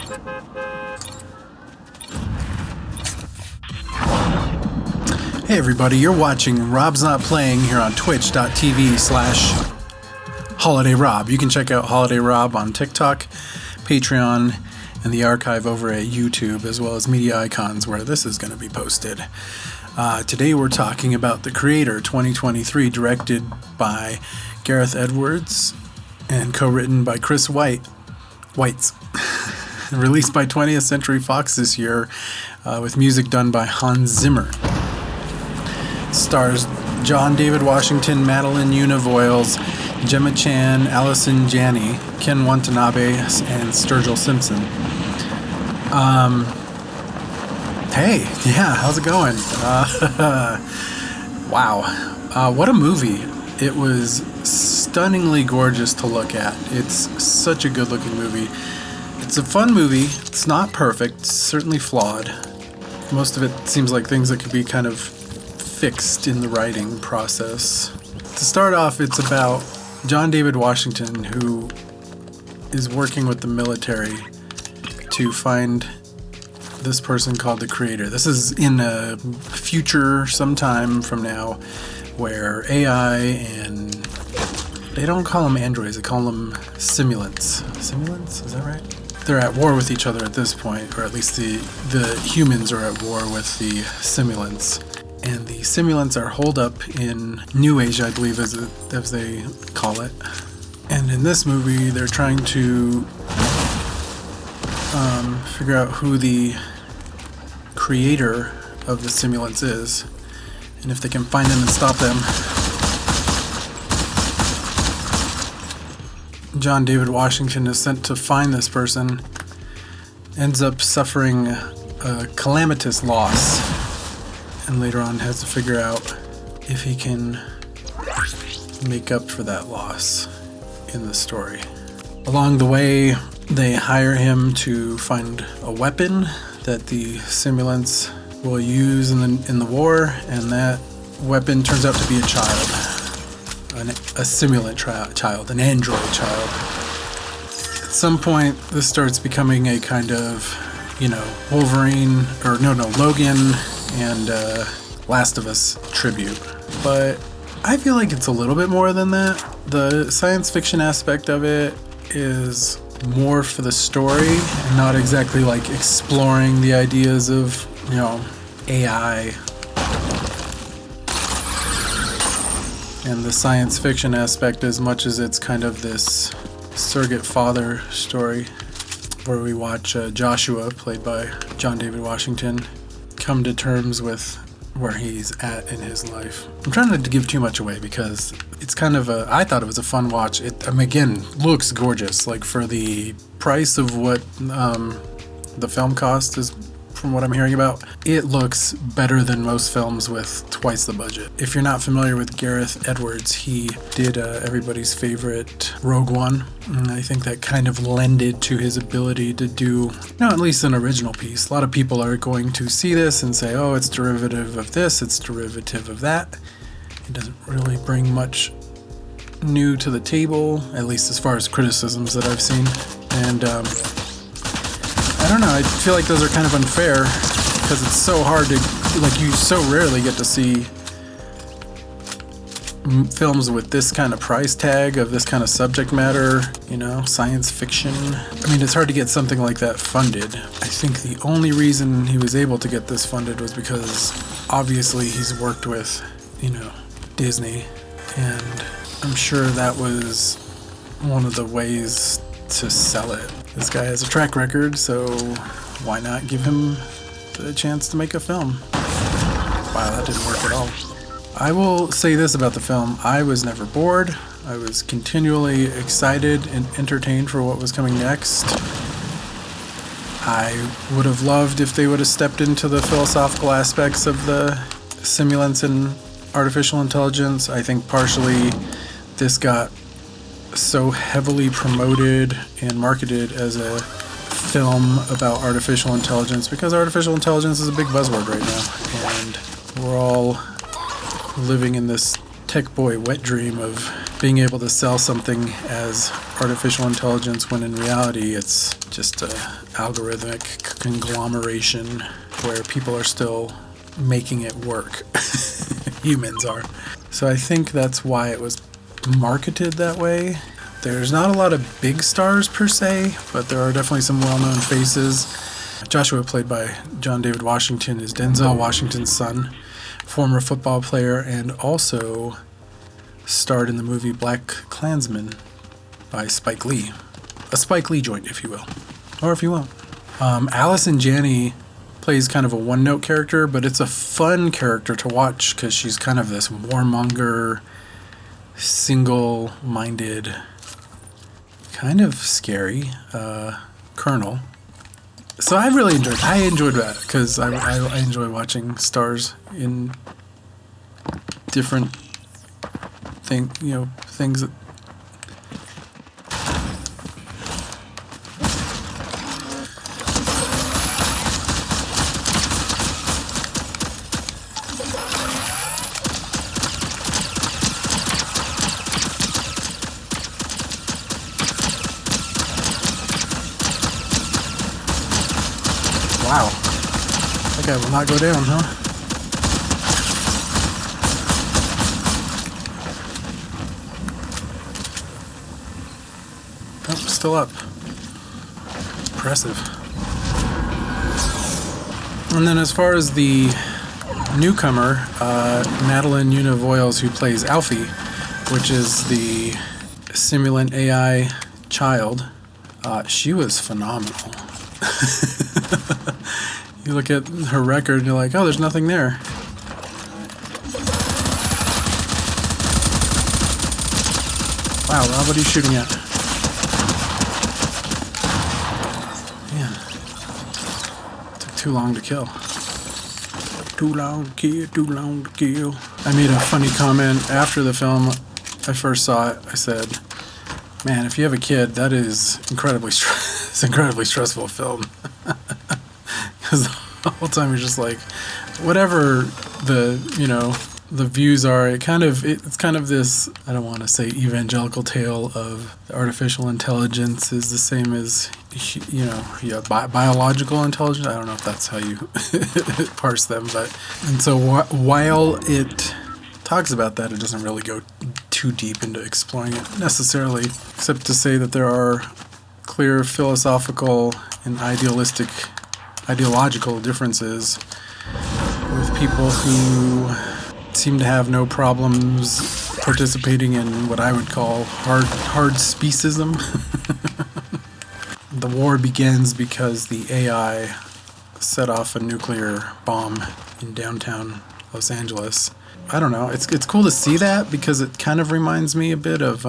Hey everybody, you're watching Rob's Not Playing here on twitch.tv/HolidayRob. You can check out Holiday Rob on TikTok, Patreon, and the archive over at YouTube, as well as Media Icons, where this is going to be posted. Today we're talking about The Creator 2023, directed by Gareth Edwards and co-written by Chris Weitz. Released by 20th Century Fox this year, with music done by Hans Zimmer. Stars John David Washington, Madeline Una Voiles, Gemma Chan, Allison Janney, Ken Watanabe, and Sturgill Simpson. Hey, yeah, how's it going? Wow, what a movie. It was stunningly gorgeous to look at. It's such a good-looking movie. It's a fun movie. It's not perfect. It's certainly flawed. Most of it seems like things that could be kind of fixed in the writing process. To start off, it's about John David Washington, who is working with the military to find this person called the Creator. This is in a future sometime from now where AI and they don't call them androids, they call them simulants. Simulants? Is that right? They're at war with each other at this point, or at least the humans are at war with the simulants. And the simulants are holed up in New Asia, I believe, as they call it. And in this movie, they're trying to figure out who the creator of the simulants is, and if they can find them and stop them. John David Washington is sent to find this person, ends up suffering a calamitous loss, and later on has to figure out if he can make up for that loss in the story. Along the way, they hire him to find a weapon that the simulants will use in the war, and that weapon turns out to be a child, a simulant child, an android child. At some point, this starts becoming a kind of, Wolverine, Logan and Last of Us tribute. But I feel like it's a little bit more than that. The science fiction aspect of it is more for the story and not exactly like exploring the ideas of, AI. And the science fiction aspect, as much as it's kind of this surrogate father story where we watch Joshua, played by John David Washington, come to terms with where he's at in his life. I'm trying not to give too much away because it's kind of I thought it was a fun watch. It, again, looks gorgeous. Like, for the price of what the film cost is, from what I'm hearing about, it looks better than most films with twice the budget. If you're not familiar with Gareth Edwards, he did everybody's favorite Rogue One, and I think that kind of lended to his ability to do, at least an original piece. A lot of people are going to see this and say, oh, it's derivative of this, it's derivative of that. It doesn't really bring much new to the table, at least as far as criticisms that I've seen. And I don't know, I feel like those are kind of unfair because it's so hard to, you so rarely get to see films with this kind of price tag, of this kind of subject matter, science fiction. I mean, it's hard to get something like that funded. I think the only reason he was able to get this funded was because obviously he's worked with, Disney, and I'm sure that was one of the ways to sell it. This guy has a track record, so why not give him the chance to make a film? Wow, that didn't work at all. I will say this about the film. I was never bored. I was continually excited and entertained for what was coming next. I would have loved if they would have stepped into the philosophical aspects of the simulants and artificial intelligence. I think partially this got so heavily promoted and marketed as a film about artificial intelligence because artificial intelligence is a big buzzword right now, and we're all living in this tech boy wet dream of being able to sell something as artificial intelligence when in reality it's just an algorithmic conglomeration where people are still making it work. Humans are. So I think that's why it was marketed that way. There's not a lot of big stars per se, but there are definitely some well-known faces. Joshua, played by John David Washington, is Denzel Washington's son, former football player, and also starred in the movie Black Klansman by Spike Lee. A Spike Lee joint, if you will. Or if you won't. Allison Janney plays kind of a one-note character, but it's a fun character to watch because she's kind of this warmonger, single-minded, kind of scary colonel. So I really enjoyed that because I enjoy watching stars in different things that. Wow. That guy will not go down, huh? Oh, still up. Impressive. And then as far as the newcomer, Madeline Una Voiles, who plays Alfie, which is the simulant AI child, she was phenomenal. You look at her record and you're like, oh, there's nothing there. Wow, Rob, what are you shooting at? Man. Took too long to kill. Too long to kill. I made a funny comment after the film. I first saw it. I said, man, if you have a kid, that is incredibly stressful film. Because the whole time you're just like, whatever the views are, it's kind of this, I don't want to say evangelical tale of artificial intelligence is the same as, biological intelligence. I don't know if that's how you parse them, and so while it talks about that, it doesn't really go too deep into exploring it necessarily, except to say that there are clear philosophical and ideological differences with people who seem to have no problems participating in what I would call hard specism. The war begins because the AI set off a nuclear bomb in downtown Los Angeles. I don't know. It's cool to see that because it kind of reminds me a bit of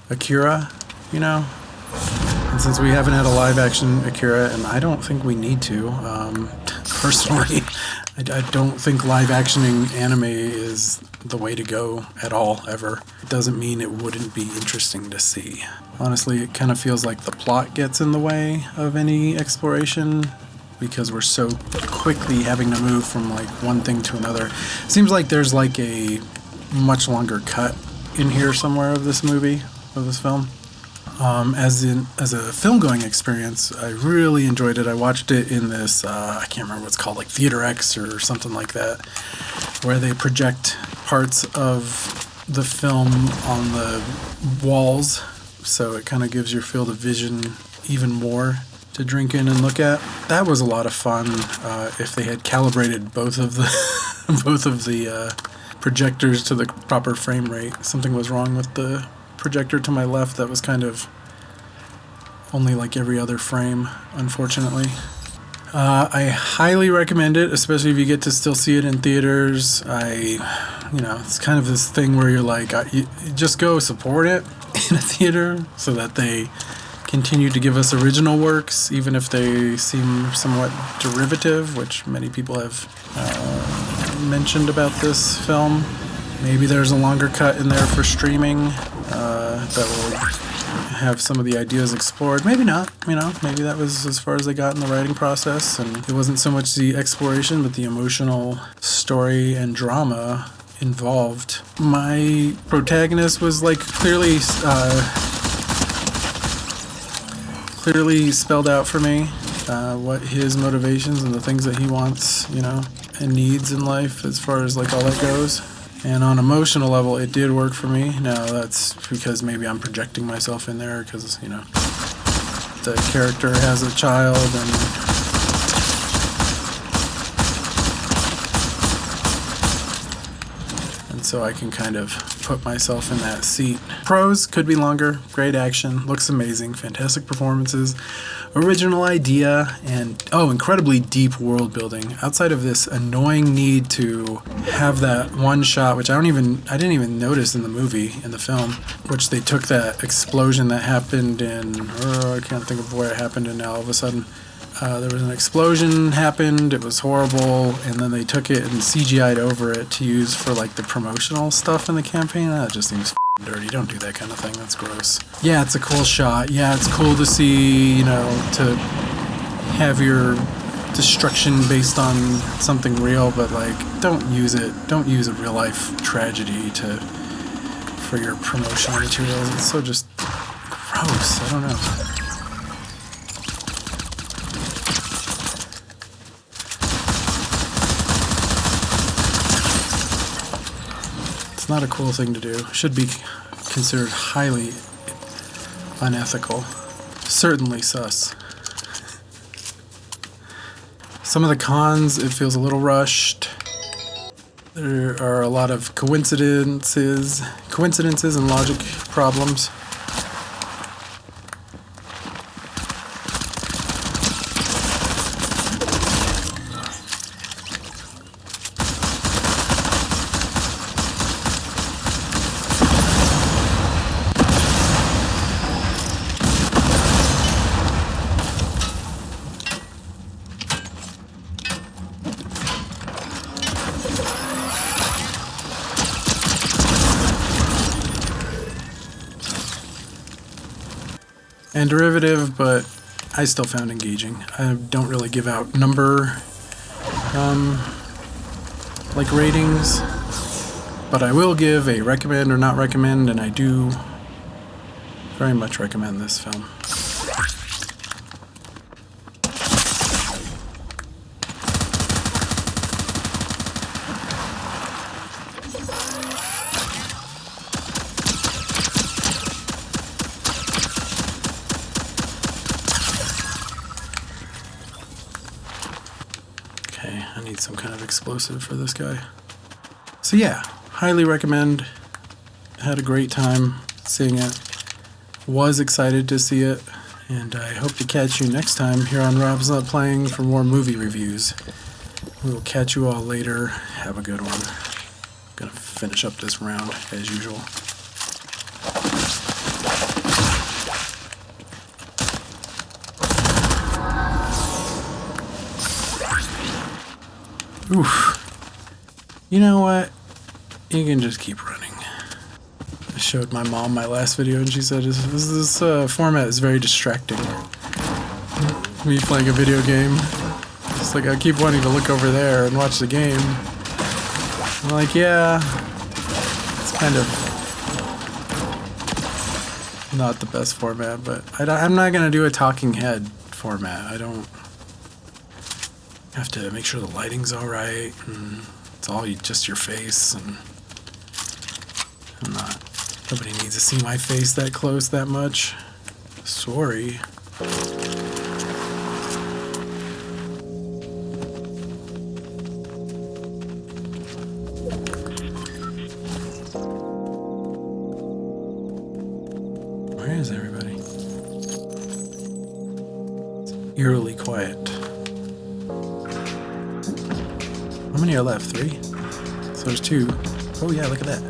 Akira, And since we haven't had a live-action Akira, and I don't think we need to, personally, I don't think live-actioning anime is the way to go at all, ever. It doesn't mean it wouldn't be interesting to see. Honestly, it kind of feels like the plot gets in the way of any exploration because we're so quickly having to move from one thing to another. Seems like there's a much longer cut in here somewhere of this film. As a film-going experience, I really enjoyed it. I watched it in this, I can't remember what it's called, Theater X or something like that, where they project parts of the film on the walls, so it kind of gives your field of vision even more to drink in and look at. That was a lot of fun. If they had calibrated both of the projectors to the proper frame rate. Something was wrong with the projector to my left that was kind of only every other frame, unfortunately. I highly recommend it, especially if you get to still see it in theaters. It's kind of this thing where you're you just go support it in a theater so that they continue to give us original works, even if they seem somewhat derivative, which many people have mentioned about this film. Maybe there's a longer cut in there for streaming that will have some of the ideas explored. Maybe not, maybe that was as far as they got in the writing process, and it wasn't so much the exploration, but the emotional story and drama involved. My protagonist was like clearly spelled out for me, what his motivations and the things that he wants, you know, and needs in life as far as like all that goes. And on emotional level, it did work for me. Now that's because maybe I'm projecting myself in there because, you know, the character has a child and so I can kind of put myself in that seat. Pros could be longer, great action, looks amazing, fantastic performances, original idea, and incredibly deep world building. Outside of this annoying need to have that one shot, which I didn't even notice in the film, which they took that explosion that happened in, I can't think of where it happened in now all of a sudden. There was an explosion happened, it was horrible, and then they took it and CGI'd over it to use for like the promotional stuff in the campaign. That just seems dirty. Don't do that kind of thing. That's gross. Yeah, it's a cool shot. Yeah, it's cool to see, you know, to have your destruction based on something real, but like don't use a real life tragedy for your promotional materials. It's so just gross. I don't know. Not a cool thing to do. Should be considered highly unethical. Certainly sus. Some of the cons, it feels a little rushed. There are a lot of coincidences and logic problems. And derivative, but I still found engaging. I don't really give out number like ratings, but I will give a recommend or not recommend, and I do very much recommend this film. I need some kind of explosive for this guy. So yeah, highly recommend. Had a great time seeing it. Was excited to see it. And I hope to catch you next time here on Rob's Not Playing for more movie reviews. We will catch you all later. Have a good one. I'm gonna finish up this round as usual. Oof. You know what? You can just keep running. I showed my mom my last video and she said, this format is very distracting. Me playing a video game. It's like I keep wanting to look over there and watch the game. I'm like, yeah, it's kind of not the best format, but I'm not going to do a talking head format. I don't have to make sure the lighting's all right, and it's all just your face, and nobody needs to see my face that close that much. Sorry. Where is everybody? It's eerily quiet. How many are left? 3? So there's 2. Oh yeah, look at that.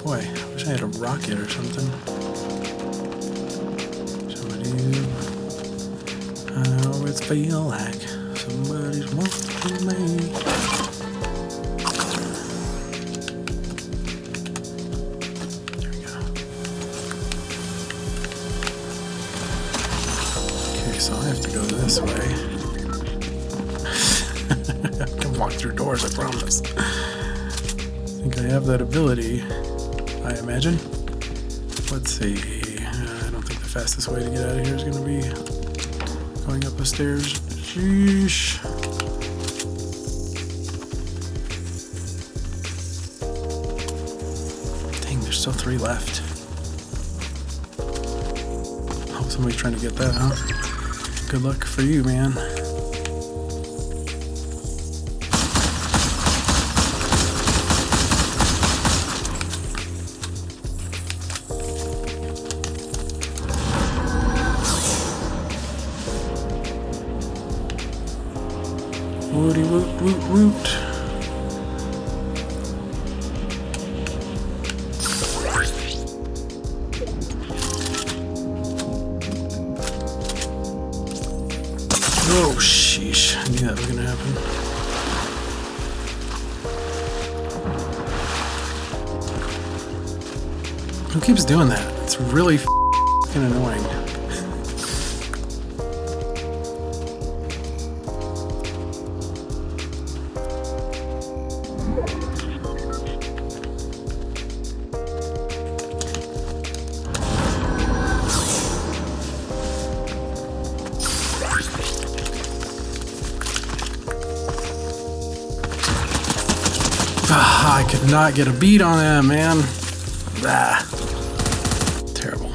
Boy, I wish I had a rocket or something. I always feel like somebody's watching me. There we go. Okay, so I have to go this way. I can walk through doors, I promise. think I have that ability, I imagine. Let's see. I don't think the fastest way to get out of here is going to be going up the stairs. Sheesh. Dang, there's still 3 left. Oh, somebody's trying to get that, huh? Good luck for you, man. Woody woot woot woot. Oh, sheesh. I knew that was gonna happen. Who keeps doing that? It's really f***ing annoying. I could not get a beat on them, man. Ah, terrible.